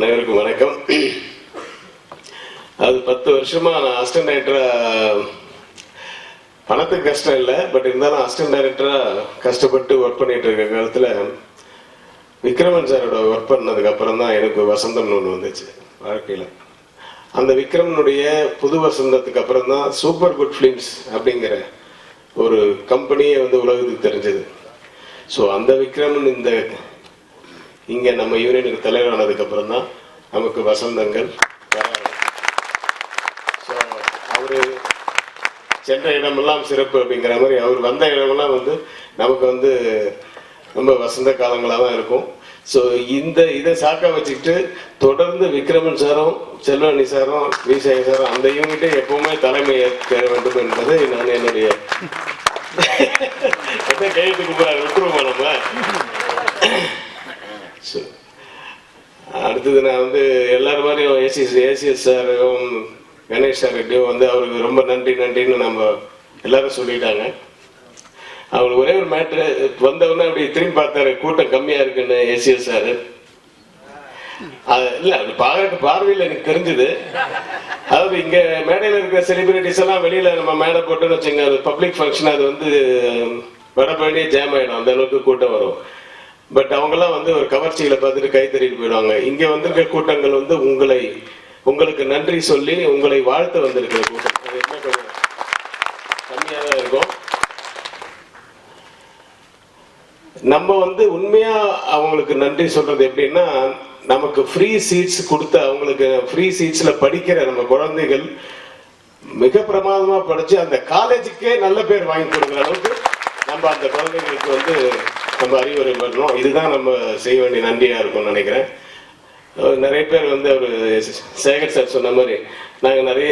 அனைவருக்கும் வணக்கம். அது 10 வருஷமா நான் அசிஸ்டன்ட் டைரக்டரா, பணத்துக்கு கஷ்டம் இல்லை, பட் இருந்தாலும் அசிஸ்டன்ட் டைரக்டரா கஷ்டப்பட்டு ஒர்க் பண்ணிட்டு இருக்க காலத்துல விக்ரமன் சாரோட ஒர்க் பண்ணதுக்கு அப்புறம் தான் எனக்கு வசந்தம்னு ஒன்று வந்துச்சு வாழ்க்கையில. அந்த விக்ரமனுடைய புது வசந்தத்துக்கு அப்புறம் தான் சூப்பர் குட் ஃபிலிம்ஸ் அப்படிங்கிற ஒரு கம்பெனியே உலகத்துக்கு தெரிஞ்சது. ஸோ அந்த விக்ரமன் இங்க நம்ம யூனியனுக்கு தலைவர் ஆனதுக்கு அப்புறம் தான் நமக்கு வசந்தங்கள் வர. அவரு சென்ற இடமெல்லாம் சிறப்பு அப்படிங்கிற மாதிரி அவர் வந்த இடமெல்லாம் நமக்கு ரொம்ப வசந்த காலங்களாக தான் இருக்கும். ஸோ இதை சாக்கா வச்சுக்கிட்டு தொடர்ந்து விக்ரமன் சாரும் செல்வனி சாரும் விசேக சாரும் அந்த யூனிட்டை எப்பவுமே தலைமை ஏற்க வேண்டும் என்பதை நான் என்னுடைய கையெழுத்துக்கு போறாரு விட்டுருவோமா நம்ம. அடுத்தது நான் எல்லாரும் மாதிரியும் ஏசிஎஸ் சாரும் கணேஷ் சார்கிட்டையும் அவருக்கு ரொம்ப நன்றின்னு நம்ம எல்லாரும் சொல்லிட்டாங்க. அவங்களுக்கு ஒரே ஒரு மேட்ரு வந்தவொடனே அப்படி திரும்பி பார்த்தாரு, கூட்டம் கம்மியா இருக்குன்னு ஏசிஎஸ் சார். இல்ல அது பார்வையில் எனக்கு தெரிஞ்சது. அதாவது இங்க மேடையில் இருக்கிற செலிபிரிட்டிஸ் எல்லாம் வெளியில நம்ம மேடை போட்டோன்னு வச்சுங்க, அது பப்ளிக் ஃபங்க்ஷன், அது வடபழனியே ஜாம் ஆயிடும், அந்த அளவுக்கு கூட்டம் வரும். பட் அவங்கெல்லாம் ஒரு கவர்ச்சிகளை பார்த்துட்டு கை தட்டிட்டு போயிடுவாங்க. இங்க வந்திருக்க கூட்டங்கள் உங்களுக்கு நன்றி சொல்லி உங்களை வாழ்த்து வந்திருக்கிற கூட்டம் கொஞ்சம் கம்மியா தான் இருக்கும். நம்ம உண்மையா அவங்களுக்கு நன்றி சொல்றது எப்படின்னா, நமக்கு ஃப்ரீ சீட்ஸ் கொடுத்த அவங்களுக்கு ஃப்ரீ சீட்ஸ்ல படிக்கிற நம்ம குழந்தைகள் மிக பிரமாதமா படிச்சு அந்த காலேஜுக்கே நல்ல பேர் வாங்கி கொடுக்குற அளவுக்கு நம்ம அந்த குழந்தைகளுக்கு நம்ம அறிவுரை பண்ணணும். இதுதான் நம்ம செய்ய வேண்டிய நன்றியா இருக்கும்னு நினைக்கிறேன். நிறைய பேர் அவரு சேகர் சார் சொன்ன மாதிரி நாங்க நிறைய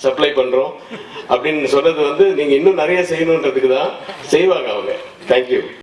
சப்ளை பண்றோம் அப்படின்னு சொன்னது நீங்க இன்னும் நிறைய செய்யணுன்றதுக்கு தான் செய்வாங்க அவங்க. தேங்க்யூ.